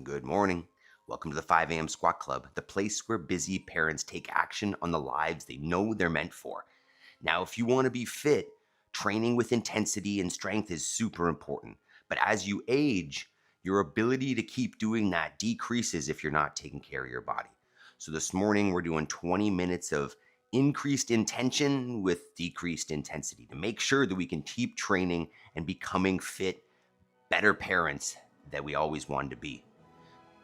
Good morning. Welcome to the 5 a.m. Squat Club, the place where busy parents take action on the lives they know they're meant for. Now, if you want to be fit, training with intensity and strength is super important. But as you age, your ability to keep doing that decreases if you're not taking care of your body. So this morning, we're doing 20 minutes of increased intention with decreased intensity to make sure that we can keep training and becoming fit, better parents that we always wanted to be.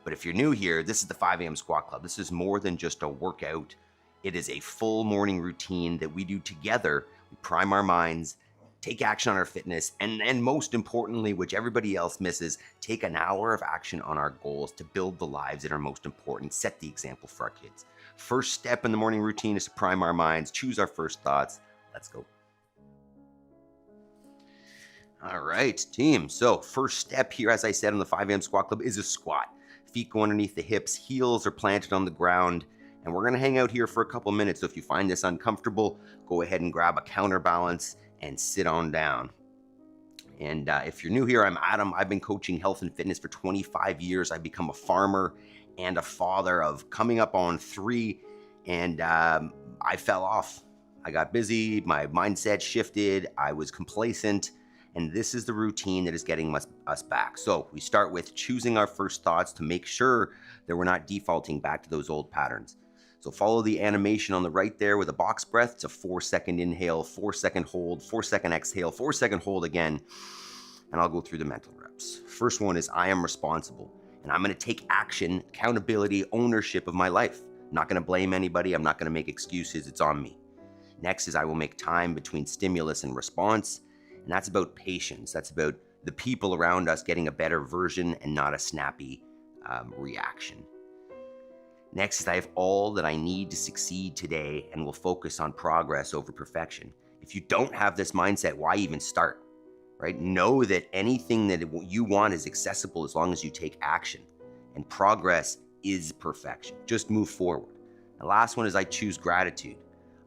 But if you're new here, this is the 5 a.m. Squat Club. This is more than just a workout. It is a full morning routine that we do together. We prime our minds, take action on our fitness, and most importantly, which everybody else misses, take an hour of action on our goals to build the lives that are most important, set the example for our kids. First step in the morning routine is to prime our minds, choose our first thoughts. Let's go. All right, team. So first step here, as I said on the 5 a.m. Squat Club, is a squat. Feet go underneath the hips, heels are planted on the ground, and we're gonna hang out here for a couple minutes. So if you find this uncomfortable, go ahead and grab a counterbalance and sit on down. And if you're new here, I'm Adam. I've been coaching health and fitness for 25 years. I've become a farmer and a father of coming up on 3, and I fell off. I got busy, my mindset shifted, I was complacent, and this is the routine that is getting us back. So we start with choosing our first thoughts to make sure that we're not defaulting back to those old patterns. So follow the animation on the right there with a box breath. It's a 4-second inhale, 4-second hold, 4-second exhale, 4-second hold again. And I'll go through the mental reps. First one is I am responsible, and I'm gonna take action, accountability, ownership of my life. I'm not gonna blame anybody. I'm not gonna make excuses. It's on me. Next is I will make time between stimulus and response. And that's about patience. That's about the people around us getting a better version and not a snappy reaction. Next is I have all that I need to succeed today and will focus on progress over perfection. If you don't have this mindset, why even start, right? Know that anything that you want is accessible as long as you take action. And progress is perfection. Just move forward. The last one is I choose gratitude.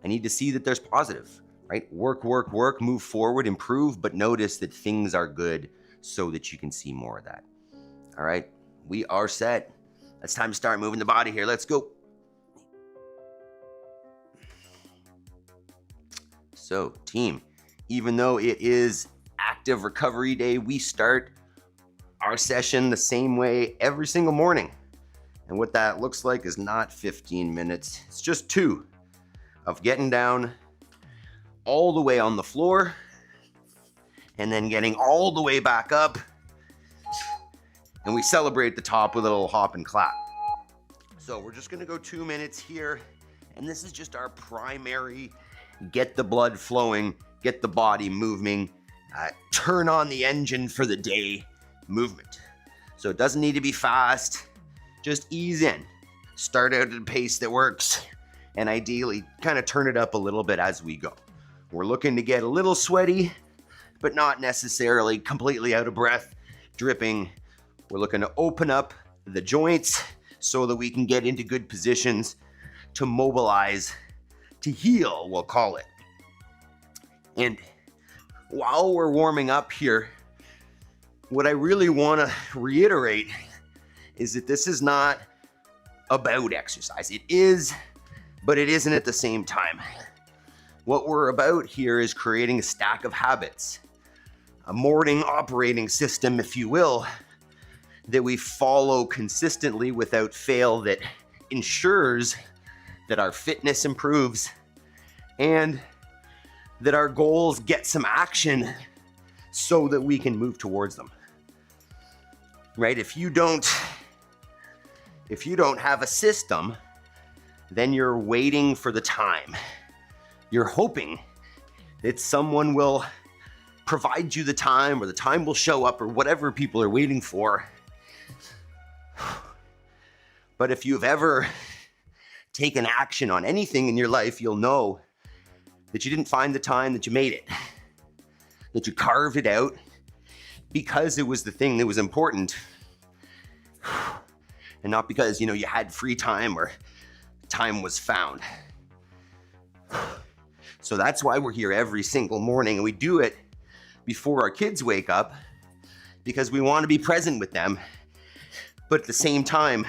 I need to see that there's positive. Right? Work, move forward, improve, but notice that things are good so that you can see more of that. All right, we are set. It's time to start moving the body here. Let's go. So, team, even though it is active recovery day, we start our session the same way every single morning. And what that looks like is not 15 minutes. It's just 2 of getting down all the way on the floor and then getting all the way back up, and we celebrate the top with a little hop and clap. So we're just gonna go 2 minutes here, and this is just our primary get the blood flowing, get the body moving, turn on the engine for the day movement. So it doesn't need to be fast, just ease in, start out at a pace that works, and ideally kind of turn it up a little bit as we go. We're looking to get a little sweaty, but not necessarily completely out of breath, dripping. We're looking to open up the joints so that we can get into good positions to mobilize, to heal, we'll call it. And while we're warming up here, what I really want to reiterate is that this is not about exercise. It is, but it isn't at the same time. What we're about here is creating a stack of habits, a morning operating system, if you will, that we follow consistently without fail, that ensures that our fitness improves and that our goals get some action so that we can move towards them. Right? If you don't have a system, then you're waiting for the time. You're hoping that someone will provide you the time, or the time will show up, or whatever people are waiting for. But if you've ever taken action on anything in your life, you'll know that you didn't find the time, that you made it, that you carved it out because it was the thing that was important, and not because, you had free time or time was found. So that's why we're here every single morning, and we do it before our kids wake up because we want to be present with them. But at the same time,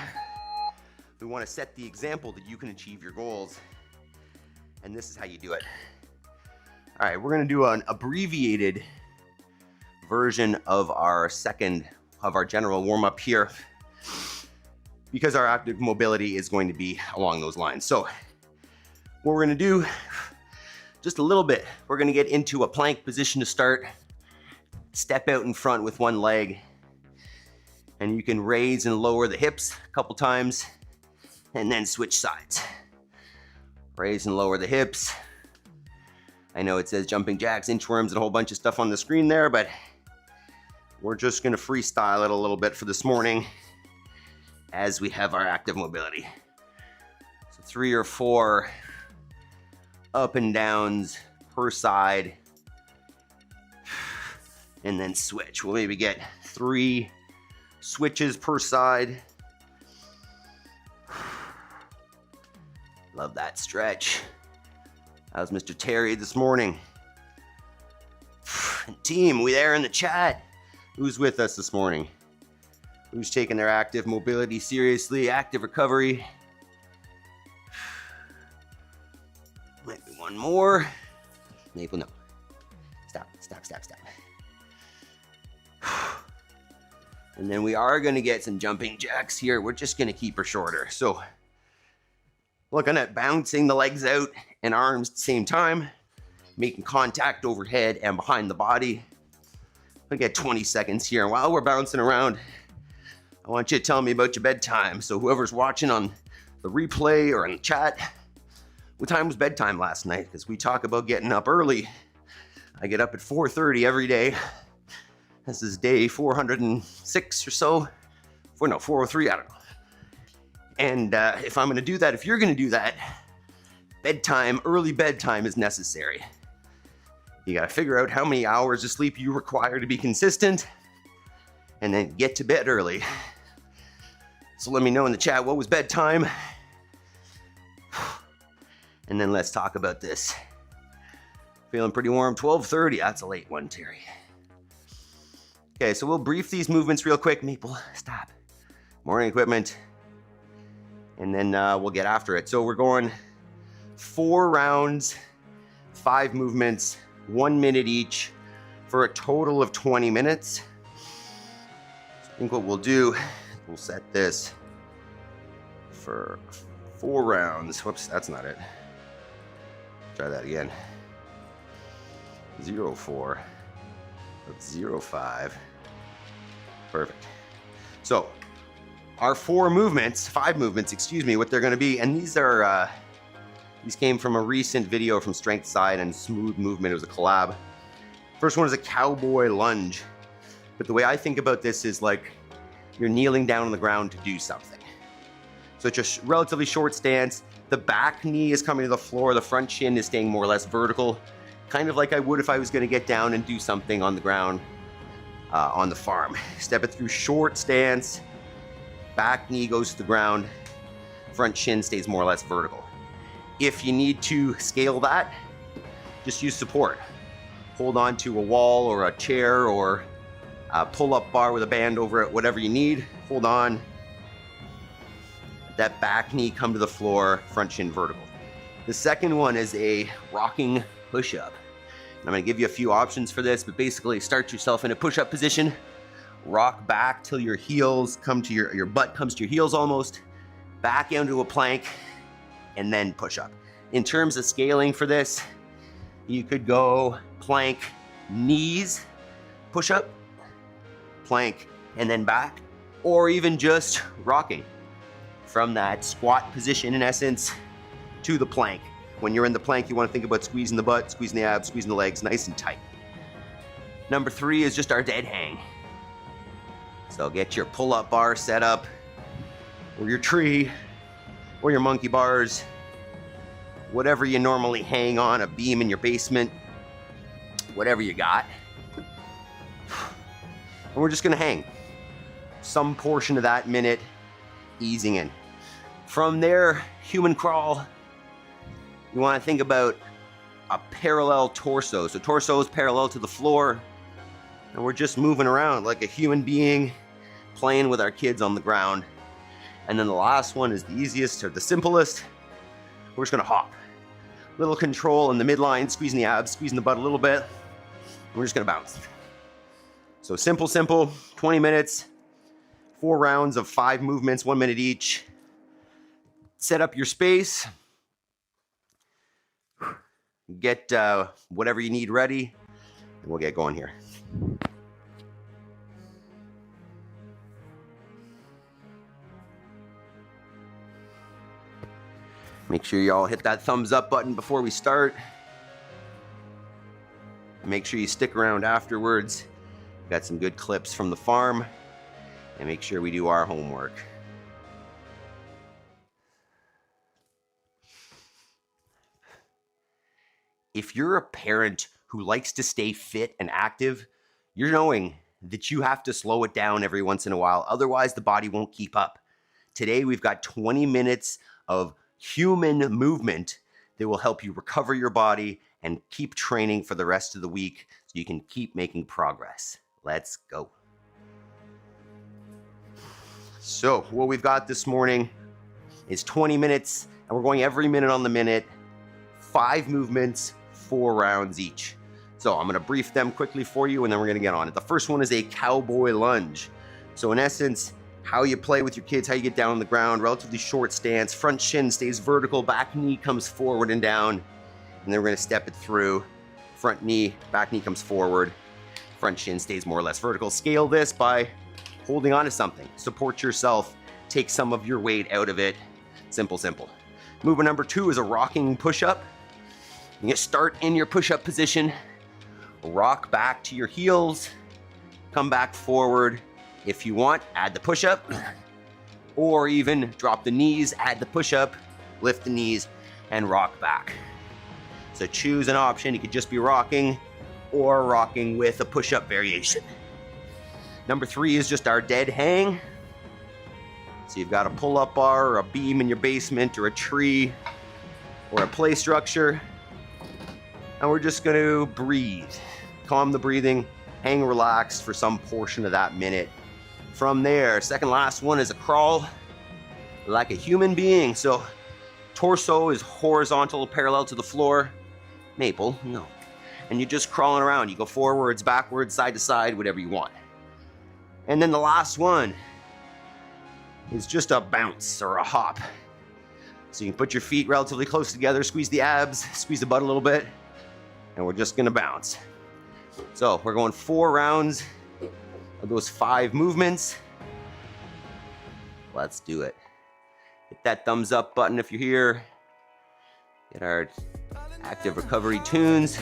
we want to set the example that you can achieve your goals. And this is how you do it. All right, we're going to do an abbreviated version of our general warm-up here, because our active mobility is going to be along those lines. So what we're going to do, just a little bit, we're going to get into a plank position to start. Step out in front with one leg, and you can raise and lower the hips a couple times, and then switch sides. Raise and lower the hips. I know it says jumping jacks, inchworms, and a whole bunch of stuff on the screen there, but we're just gonna freestyle it a little bit for this morning as we have our active mobility. So 3 or 4 up and downs per side, and then switch. We'll maybe get 3 switches per side. Love that stretch. How's Mr. Terry this morning? Team, we there in the chat? Who's with us this morning? Who's taking their active mobility seriously? Active recovery. Might be one more. Maybe no. Stop. And then we are going to get some jumping jacks here. We're just going to keep her shorter. So looking at bouncing the legs out and arms at the same time, making contact overhead and behind the body. We get 20 seconds here. While we're bouncing around, I want you to tell me about your bedtime. So whoever's watching on the replay or in the chat, what time was bedtime last night? Because we talk about getting up early. I get up at 4:30 every day. This is day 406 or so. 403, I don't know. And if I'm gonna do that, if you're gonna do that, bedtime, early bedtime is necessary. You gotta figure out how many hours of sleep you require to be consistent, and then get to bed early. So let me know in the chat, what was bedtime? And then let's talk about this. Feeling pretty warm, 12:30, that's a late one, Terry. Okay, so we'll brief these movements real quick. Maple, stop. Morning equipment. And then we'll get after it. So we're going 4 rounds, 5 movements, 1 minute each for a total of 20 minutes. So I think what we'll do, we'll set this for 4 rounds. Whoops, that's not it. Try that again. 0-4. 0-5. Perfect. So our 5 movements, what they're going to be, and these came from a recent video from Strength Side and Smooth Movement. It was a collab. First one is a cowboy lunge, but the way I think about this is like you're kneeling down on the ground to do something. So it's a relatively short stance. The back knee is coming to the floor. The front shin is staying more or less vertical, kind of like I would if I was going to get down and do something on the ground on the farm. Step it through, short stance. Back knee goes to the ground, front shin stays more or less vertical. If you need to scale that, just use support. Hold on to a wall or a chair or a pull-up bar with a band over it, whatever you need. Hold on. That back knee come to the floor, front shin vertical. The second one is a rocking push-up. I'm gonna give you a few options for this, but basically start yourself in a push-up position. Rock back till your heels come to your butt comes to your heels almost, back into a plank, and then push up. In terms of scaling for this, you could go plank, knees, push up, plank, and then back, or even just rocking from that squat position in essence to the plank. When you're in the plank, you want to think about squeezing the butt, squeezing the abs, squeezing the legs nice and tight. Number 3 is just our dead hang. So get your pull-up bar set up, or your tree, or your monkey bars, whatever you normally hang on, a beam in your basement, whatever you got. And we're just gonna hang some portion of that minute, easing in. From there, human crawl. You want to think about a parallel torso. So torso is parallel to the floor, and we're just moving around like a human being, playing with our kids on the ground. And then the last one is the easiest or the simplest. We're just gonna hop. Little control in the midline, squeezing the abs, squeezing the butt a little bit. And we're just gonna bounce. So simple, 20 minutes, 4 rounds of 5 movements, 1 minute each. Set up your space. Get whatever you need ready, and we'll get going here. Make sure you all hit that thumbs up button before we start. Make sure you stick around afterwards. Got some good clips from the farm. And make sure we do our homework. If you're a parent who likes to stay fit and active, you're knowing that you have to slow it down every once in a while. Otherwise, the body won't keep up. Today, we've got 20 minutes of human movement that will help you recover your body and keep training for the rest of the week so you can keep making progress. Let's go. So what we've got this morning is 20 minutes, and we're going every minute on the minute, 5 movements, 4 rounds each. So I'm gonna brief them quickly for you, and then we're gonna get on it. The first one is a cowboy lunge. So in essence, how you play with your kids, how you get down on the ground, relatively short stance, front shin stays vertical, back knee comes forward and down, and then we're gonna step it through. Front knee, back knee comes forward, front shin stays more or less vertical. Scale this by holding on to something. Support yourself, take some of your weight out of it. Simple, simple. Movement number 2 is a rocking push-up. You get start in your push-up position, rock back to your heels, come back forward. If you want, add the push-up, or even drop the knees, add the push-up, lift the knees, and rock back. So choose an option. You could just be rocking or rocking with a push-up variation. Number 3 is just our dead hang. So you've got a pull-up bar or a beam in your basement or a tree or a play structure. And we're just gonna breathe. Calm the breathing, hang relaxed for some portion of that minute. From there, second last one is a crawl like a human being. So torso is horizontal, parallel to the floor. Maple, no. And you're just crawling around. You go forwards, backwards, side to side, whatever you want. And then the last one is just a bounce or a hop. So you can put your feet relatively close together, squeeze the abs, squeeze the butt a little bit, and we're just gonna bounce. So we're going 4 rounds of those 5 movements. Let's do it. Hit that thumbs up button if you're here. Get our active recovery tunes.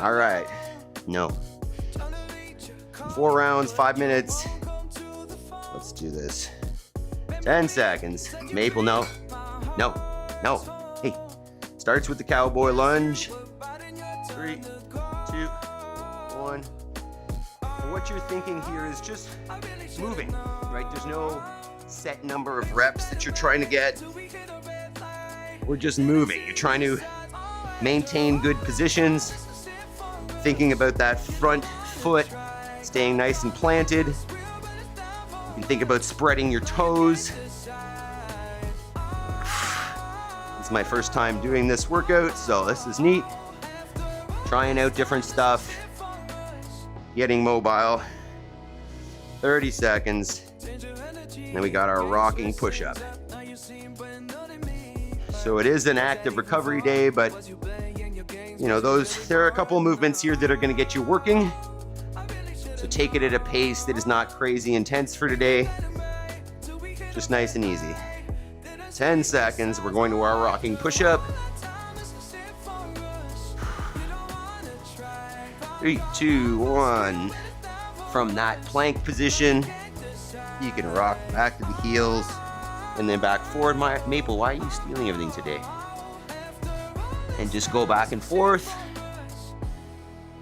All right, no. 4 rounds, 5 minutes. Let's do this. 10 seconds. Maple, no. No, no. Hey, starts with the cowboy lunge. 3, 2, 1. And what you're thinking here is just moving, right? There's no set number of reps that you're trying to get. We're just moving. You're trying to maintain good positions, thinking about that front foot staying nice and planted. You can think about spreading your toes. It's my first time doing this workout, so this is neat. Trying out different stuff, getting mobile. 30 seconds. Then we got our rocking push-up. So it is an active recovery day, but you know, there are a couple of movements here that are gonna get you working. So take it at a pace that is not crazy intense for today. Just nice and easy. 10 seconds, we're going to our rocking push-up. 3, 2, 1. From that plank position, you can rock back to the heels and then back forward. Maple, why are you stealing everything today? And just go back and forth.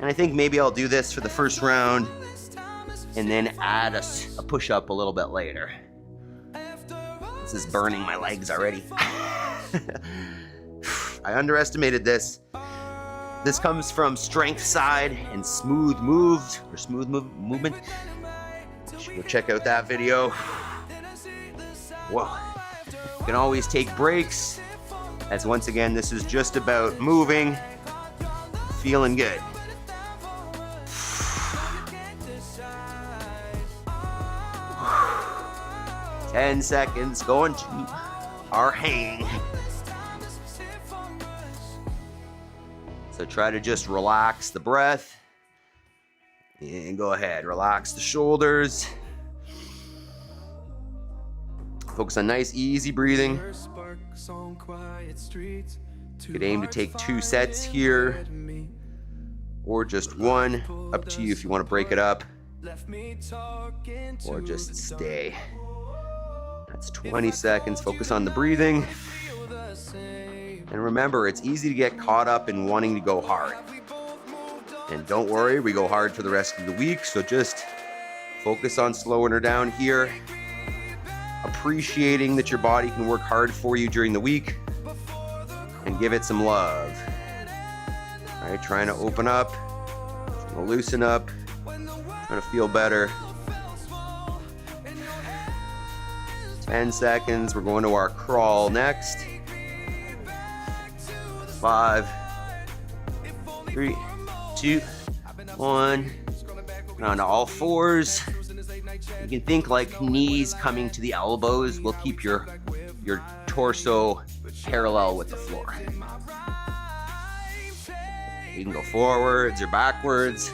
And I think maybe I'll do this for the first round and then add a push-up a little bit later. This is burning my legs already. I underestimated this. This comes from strength side and smooth movement. should go check out that video. Whoa. You can always take breaks, as once again, this is just about moving, feeling good. Ten seconds going to our hang. So try to just relax the breath. And go ahead, relax the shoulders. Focus on nice, easy breathing. You could aim to take 2 sets here, or just 1, up to you if you want to break it up, or just stay. That's 20 seconds. Focus on the breathing. And remember, it's easy to get caught up in wanting to go hard. And don't worry, we go hard for the rest of the week, so just focus on slowing her down here. Appreciating that your body can work hard for you during the week, and give it some love. All right, trying to open up, trying to loosen up, trying to feel better. 10 seconds, we're going to our crawl next. 5, 3, 2, 1. On to all fours. You can think like knees coming to the elbows will keep your torso parallel with the floor. You can go forwards or backwards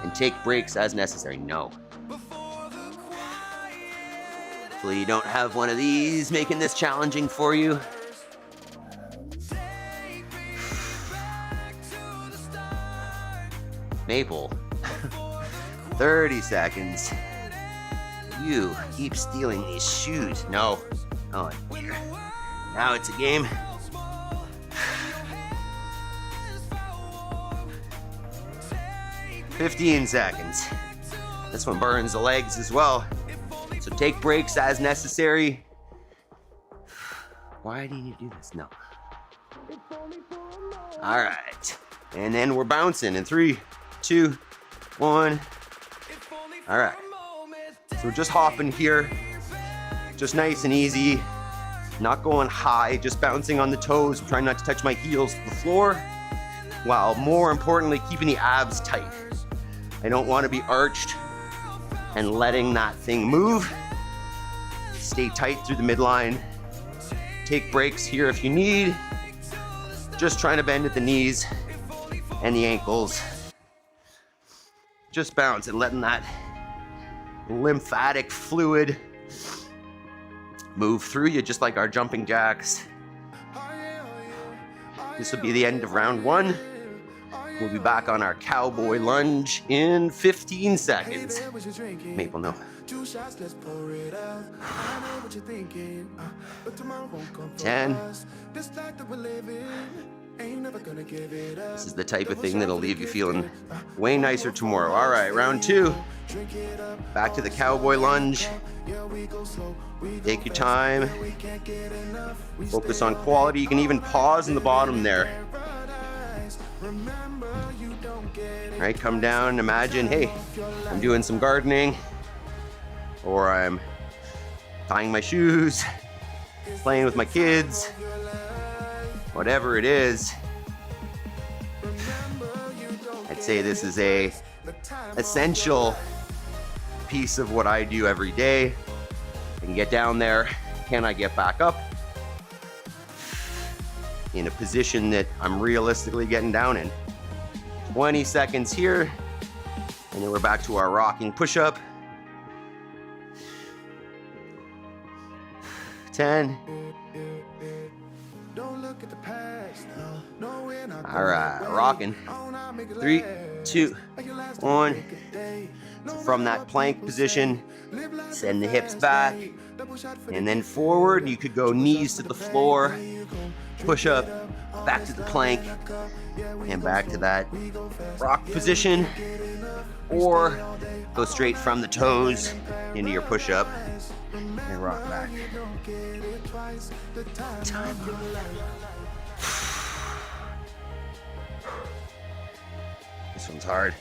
and take breaks as necessary. No. Hopefully you don't have one of these making this challenging for you. Maple. 30 seconds. You keep stealing these shoes. No. Oh dear. Now it's a game. "15 seconds. This one burns the legs as well. So take breaks as necessary. Why do you need to do this? No. All right. And then we're bouncing in 3, 2, 1. All right. So we're just hopping here. Just nice and easy. Not going high, just bouncing on the toes. I'm trying not to touch my heels to the floor, while more importantly, keeping the abs tight. I don't want to be arched and letting that thing move. Stay tight through the midline. Take breaks here if you need. Just trying to bend at the knees and the ankles. Just bounce and letting that lymphatic fluid move through you, just like our jumping jacks. This will be the end of round 1. We'll be back on our cowboy lunge in 15 seconds. Maple, no. 10. This is the type of thing that'll leave you feeling way nicer tomorrow. All right, round 2. Back to the cowboy lunge. Take your time. Focus on quality. You can even pause in the bottom there. All right, come down. Imagine, hey, I'm doing some gardening, or I'm tying my shoes, playing with my kids, whatever it is. I'd say this is a essential piece of what I do every day. I can get down there. Can I get back up in a position that I'm realistically getting down in? 20 seconds here, and then we're back to our rocking push-up. 10. All right, rocking. 3, 2, 1. So from that plank position, send the hips back, and then forward. You could go knees to the floor, push up, back to the plank, and back to that rock position, or go straight from the toes into your push-up and rock back. Time. This one's hard.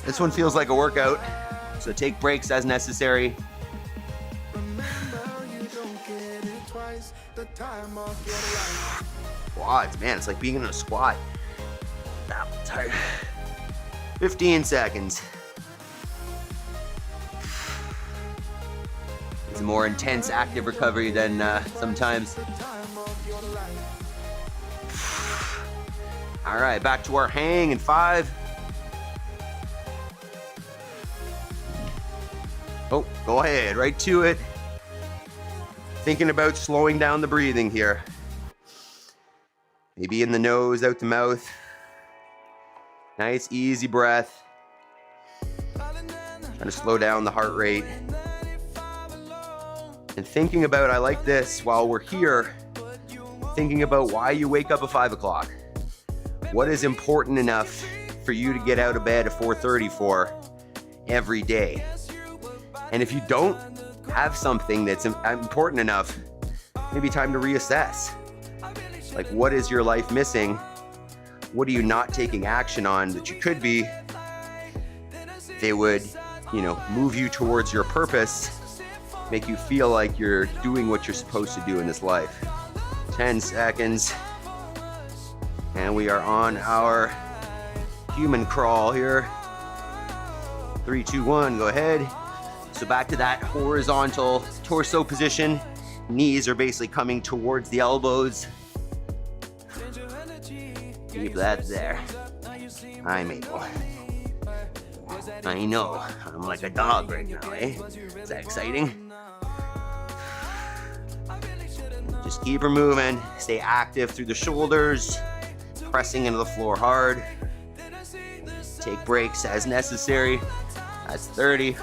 This one feels like a workout. So take breaks as necessary. Quads, man, it's like being in a squat. I'm tired. 15 seconds. It's a more intense active recovery than sometimes. All right, back to our hang in 5. Oh, go ahead, right to it. Thinking about slowing down the breathing here. Maybe in the nose, out the mouth. Nice, easy breath. Trying to slow down the heart rate. And thinking about, I like this, while we're here, thinking about why you wake up at 5 o'clock. What is important enough for you to get out of bed at 4:30 for every day? And if you don't have something that's important enough, maybe time to reassess. Like, what is your life missing? What are you not taking action on that you could be? They would, move you towards your purpose, make you feel like you're doing what you're supposed to do in this life. 10 seconds. And we are on our human crawl here. 3, 2, 1, go ahead. So back to that horizontal torso position. Knees are basically coming towards the elbows. Keep that there. I'm able. I know. I'm like a dog right now, eh? Is that exciting? Just keep her moving. Stay active through the shoulders. Pressing into the floor hard. Take breaks as necessary. That's 30. It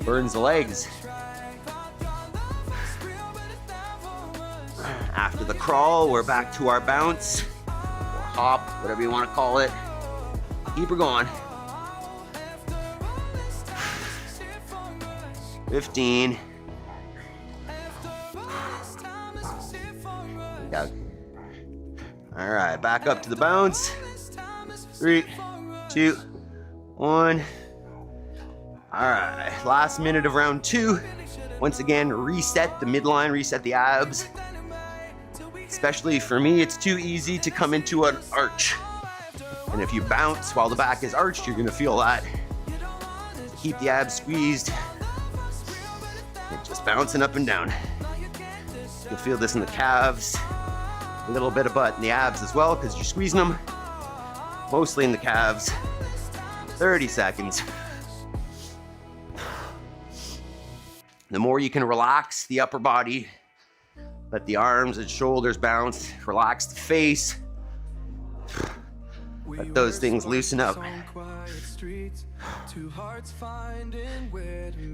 burns the legs. After the crawl, we're back to our bounce. Or hop, whatever you want to call it. Keep her going. 15. All right, back up to the bounce. 3, 2, 1. All right, last minute of round 2. Once again, reset the midline, reset the abs. Especially for me, it's too easy to come into an arch. And if you bounce while the back is arched, you're gonna feel that. So keep the abs squeezed. And just bouncing up and down. You'll feel this in the calves. A little bit of butt in the abs as well, because you're squeezing them. Mostly in the calves. 30 seconds. The more you can relax the upper body, let the arms and shoulders bounce, relax the face, let those things loosen up.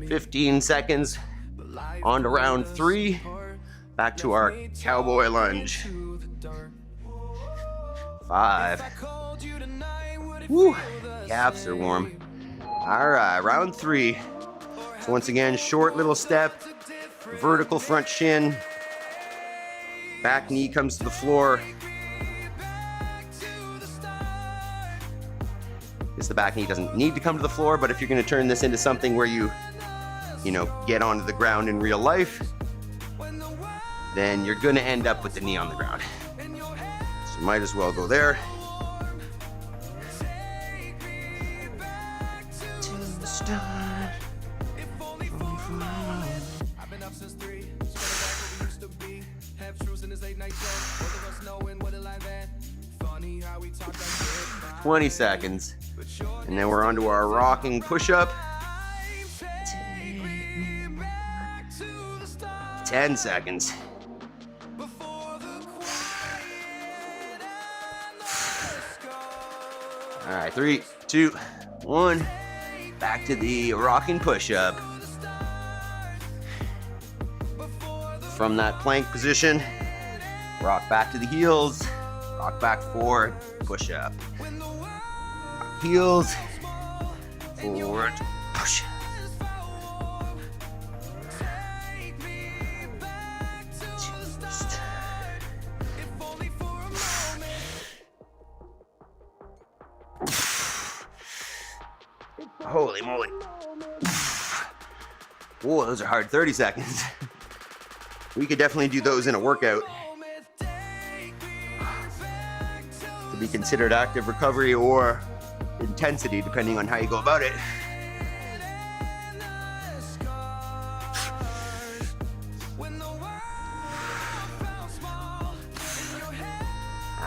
15 seconds, on to round 3, back to our cowboy lunge. 5. Woo, calves are warm. All right, round 3. So once again, short little step, vertical front shin, back knee comes to the floor. The back knee doesn't need to come to the floor, but if you're going to turn this into something where you get onto the ground in real life, then you're going to end up with the knee on the ground. So you might as well go there. I've been up since 3. 20 seconds. And then we're on to our rocking push-up. 10 seconds. All right, 3, 2, 1. Back to the rocking push-up. From that plank position, rock back to the heels, rock back forward, push up. Rock heels, forward, push up. Holy moly. Whoa, those are hard. 30 seconds. We could definitely do those in a workout to be considered active recovery or intensity, depending on how you go about it.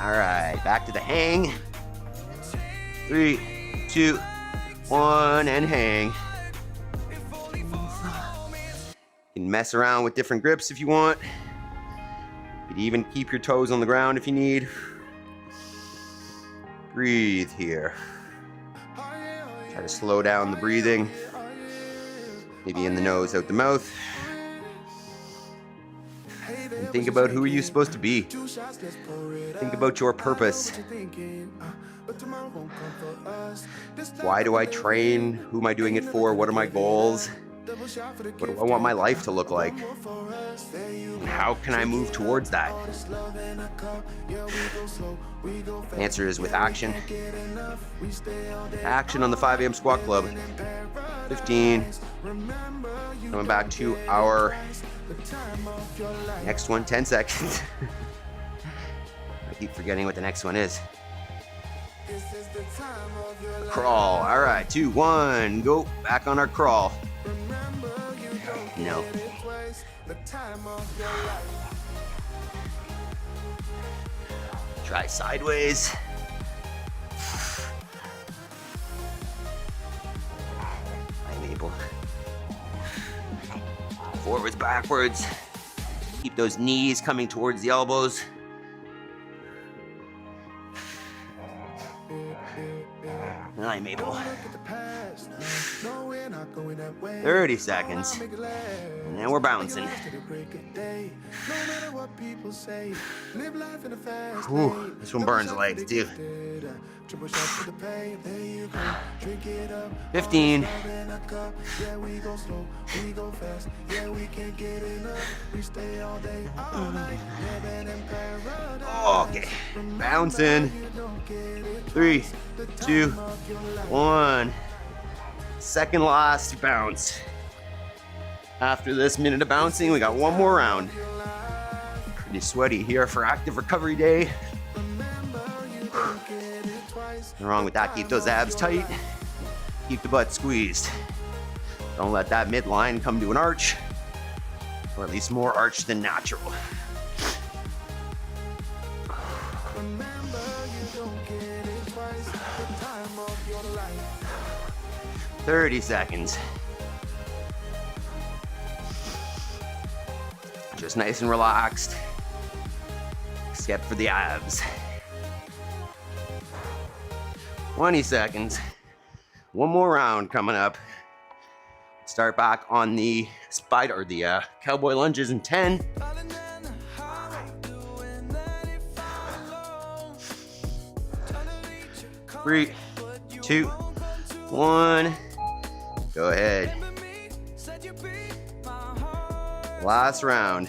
All right, back to the hang. 3, 2, 1, and hang. You can mess around with different grips if you want. You can even keep your toes on the ground if you need. Breathe here. Try to slow down the breathing. Maybe in the nose, out the mouth. And think about who are you supposed to be. Think about your purpose. Why do I train? Who am I doing it for? What are my goals? What do I want my life to look like? And how can I move towards that? The answer is with action. Action on the 5 a.m. squat club. 15. Coming back to our next one, 10 seconds. I keep forgetting what the next one is. Crawl. All right, 2, 1, go. Back on our crawl. No. Try sideways. I'm able. Forwards, backwards. Keep those knees coming towards the elbows. And I'm able. 30 seconds. And then we're bouncing. Whew, this one burns the legs too. 15. Okay, bouncing. 3, 2, 1. Second last bounce. After this minute of bouncing, we got one more round. Pretty sweaty here for active recovery day. Nothing wrong with that. Keep those abs tight. Keep the butt squeezed. Don't let that midline come to an arch, or at least more arch than natural. 30 seconds. Just nice and relaxed, except for the abs. 20 seconds. One more round coming up. Start back on the spider or the cowboy lunges in 10. 3, 2, 1. Go ahead. Last round.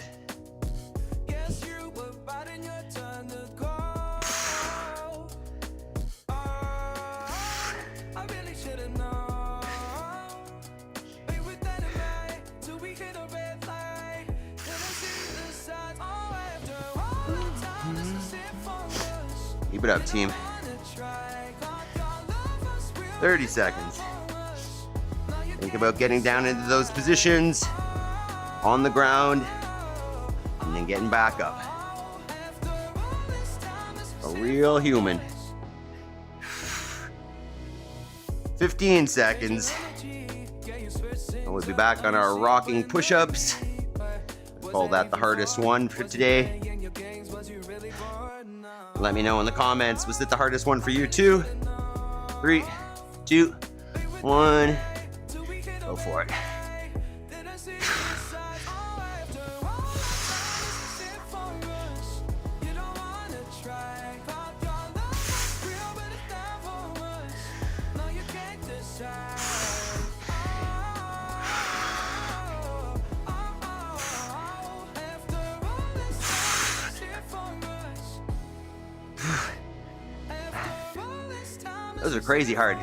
Keep it up, team. 30 seconds. Think about getting down into those positions on the ground and then getting back up. A real human. 15 seconds. And we'll be back on our rocking push-ups. Call that the hardest one for today. Let me know in the comments, was it the hardest one for you too? 3, 2, 1. Go for it. Those are crazy hard.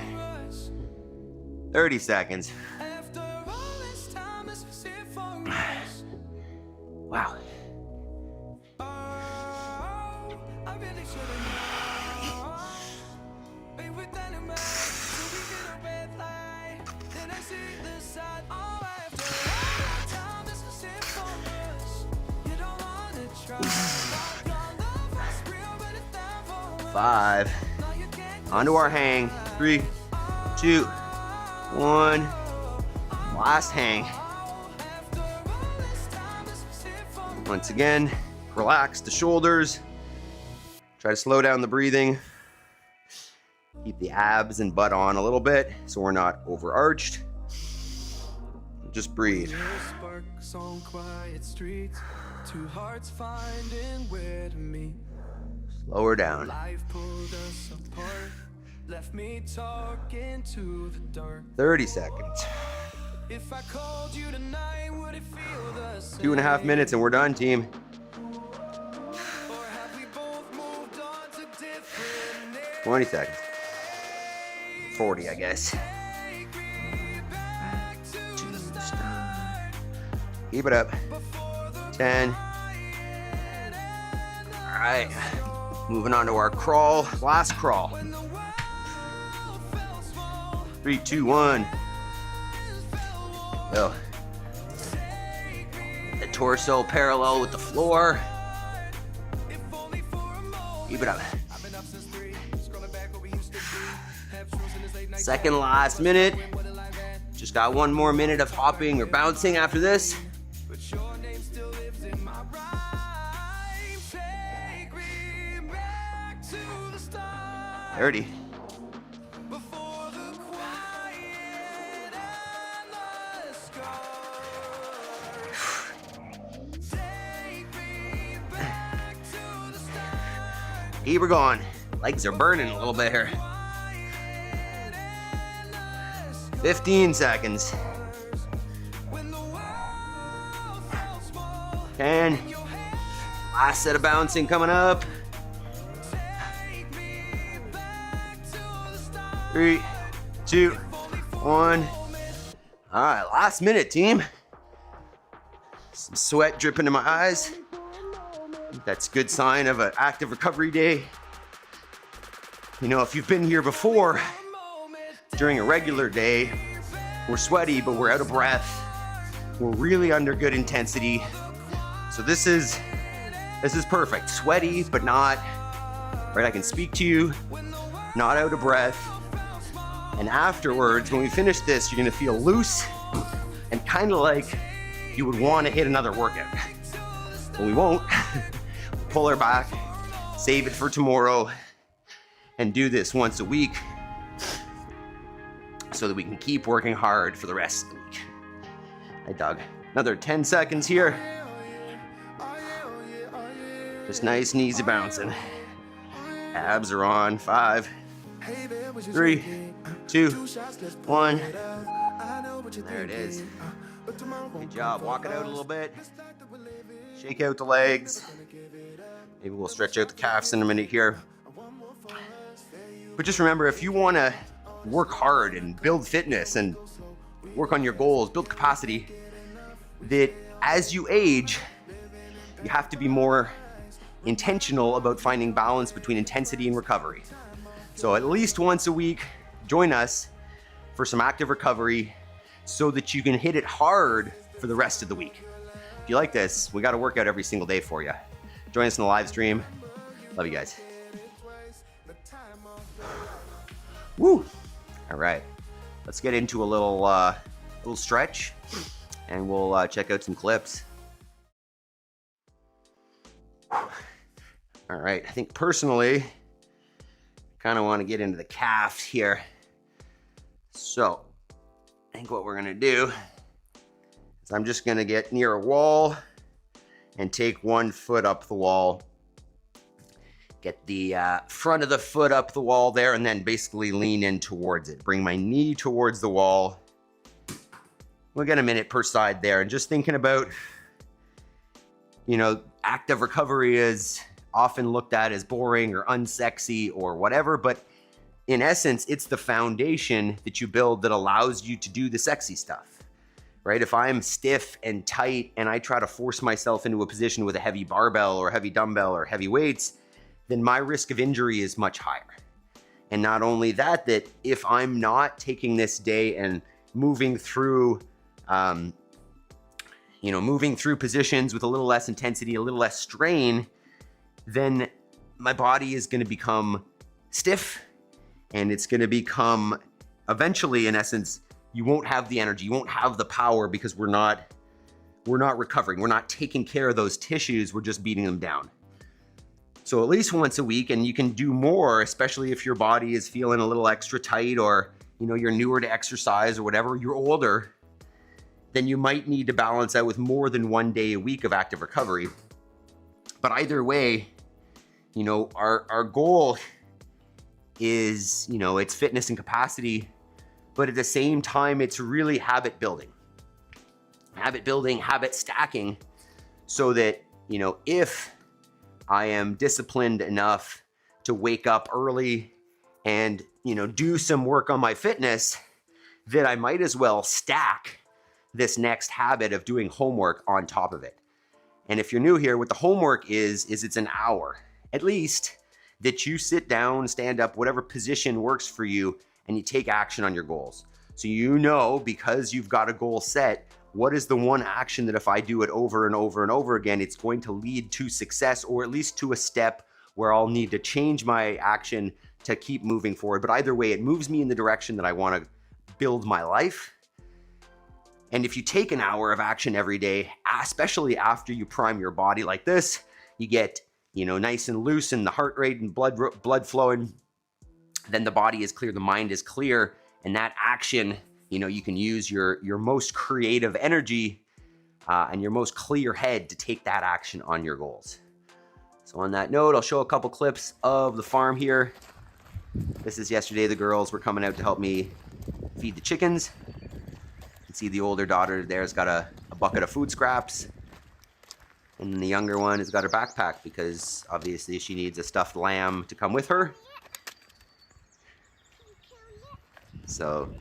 30 seconds. 5. Onto our hang. 3, 2, 1. Last hang. Once again, relax the shoulders. Try to slow down the breathing. Keep the abs and butt on a little bit so we're not overarched. Just breathe. Slow her down. 30 seconds. 2.5 minutes and we're done, team. 20 seconds. 40, I guess. Keep it up. 10. All right. Moving on to our crawl. Last crawl. 3, 2, 1. Go. The torso parallel with the floor. Keep it up. Second last minute. Just got 1 more minute of hopping or bouncing after this. 30. Keep her going. Legs are burning a little bit here. 15 seconds. 10. Last set of bouncing coming up. 3, 2, 1. All right, last minute, team. Some sweat dripping in my eyes. That's a good sign of an active recovery day. You know, if you've been here before, during a regular day, we're sweaty, but we're out of breath. We're really under good intensity. So this is perfect. Sweaty, but not, right? I can speak to you, not out of breath. And afterwards, when we finish this, you're gonna feel loose and kind of like you would want to hit another workout. But we won't. Pull her back, save it for tomorrow, and do this once a week so that we can keep working hard for the rest of the week. Hey, Doug. Another 10 seconds here. Just nice and easy bouncing. Abs are on. 5, 3, 2, 1. There it is. Good job. Walk it out a little bit. Shake out the legs. Maybe we'll stretch out the calves in a minute here. But just remember, if you want to work hard and build fitness and work on your goals, build capacity, that as you age, you have to be more intentional about finding balance between intensity and recovery. So at least once a week, join us for some active recovery so that you can hit it hard for the rest of the week. If you like this, we got a workout every single day for you. Join us in the live stream. Love you guys. Woo! All right, let's get into a little stretch, and we'll check out some clips. All right, I think personally, kind of want to get into the calves here. So, I think what we're gonna do is I'm just gonna get near a wall and take 1 foot up the wall. Get the front of the foot up the wall there, and then basically lean in towards it. Bring my knee towards the wall. We'll get a minute per side there. And just thinking about, you know, active recovery is often looked at as boring or unsexy or whatever, but in essence, it's the foundation that you build that allows you to do the sexy stuff, right? If I'm stiff and tight and I try to force myself into a position with a heavy barbell or a heavy dumbbell or heavy weights, then my risk of injury is much higher. And not only that, that if I'm not taking this day and moving through, moving through positions with a little less intensity, a little less strain, then my body is going to become stiff, and it's going to become, eventually, in essence, you won't have the energy, you won't have the power, because we're not recovering. We're not taking care of those tissues. We're just beating them down. So at least once a week, and you can do more, especially if your body is feeling a little extra tight, or you're newer to exercise or whatever, you're older, then you might need to balance out with more than 1 day a week of active recovery. But either way, our goal is, it's fitness and capacity, but at the same time, it's really habit building, habit stacking, so that, if I am disciplined enough to wake up early and, do some work on my fitness, that I might as well stack this next habit of doing homework on top of it. And if you're new here, what the homework is it's an hour, at least, that you sit down, stand up, whatever position works for you, and you take action on your goals. So because you've got a goal set, what is the one action that if I do it over and over and over again, it's going to lead to success, or at least to a step where I'll need to change my action to keep moving forward. But either way, it moves me in the direction that I want to build my life. And if you take an hour of action every day, especially after you prime your body like this, you get, nice and loose, and the heart rate and blood flowing, then the body is clear, the mind is clear, and that action, you can use your most creative energy and your most clear head to take that action on your goals. So on that note, I'll show a couple clips of the farm here. This is yesterday. The girls were coming out to help me feed the chickens. You can see the older daughter there's got a bucket of food scraps. And then the younger one has got her backpack, because obviously she needs a stuffed lamb to come with her. So,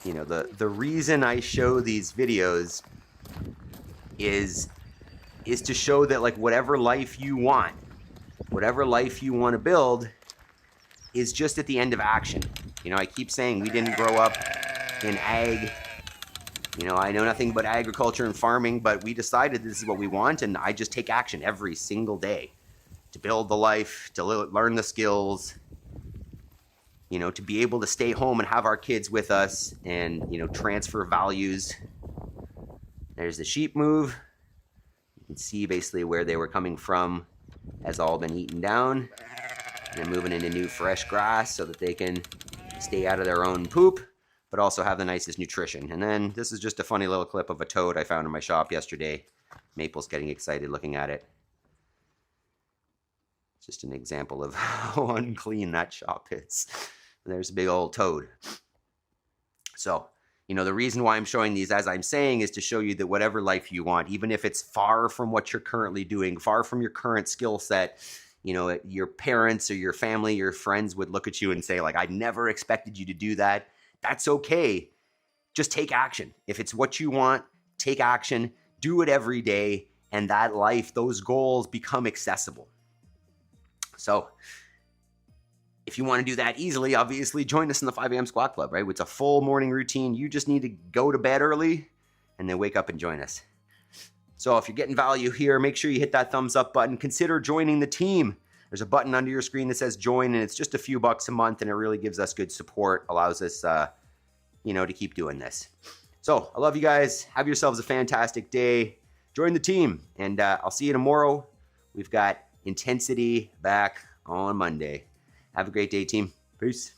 the reason I show these videos is to show that, like, whatever life you want to build is just at the end of action. I keep saying we didn't grow up in ag. I know nothing but agriculture and farming, but we decided this is what we want, and I just take action every single day to build the life, to learn the skills, to be able to stay home and have our kids with us, and, transfer values. There's the sheep move. You can see basically where they were coming from has all been eaten down. And they're moving into new fresh grass so that they can stay out of their own poop, but also have the nicest nutrition. And then this is just a funny little clip of a toad I found in my shop yesterday. Maple's getting excited looking at it. Just an example of how unclean that shop is. There's a big old toad. So, the reason why I'm showing these, as I'm saying, is to show you that whatever life you want, even if it's far from what you're currently doing, far from your current skill set, your parents or your family, your friends would look at you and say, like, I never expected you to do that. That's okay. Just take action. If it's what you want, take action, do it every day, and that life, those goals become accessible. So if you want to do that easily, obviously join us in the 5 a.m. Squat Club, right? It's a full morning routine. You just need to go to bed early and then wake up and join us. So if you're getting value here, make sure you hit that thumbs up button. Consider joining the team. There's a button under your screen that says join, and it's just a few bucks a month, and it really gives us good support, allows us, to keep doing this. So I love you guys. Have yourselves a fantastic day. Join the team, and I'll see you tomorrow. We've got intensity back on Monday. Have a great day, team. Peace.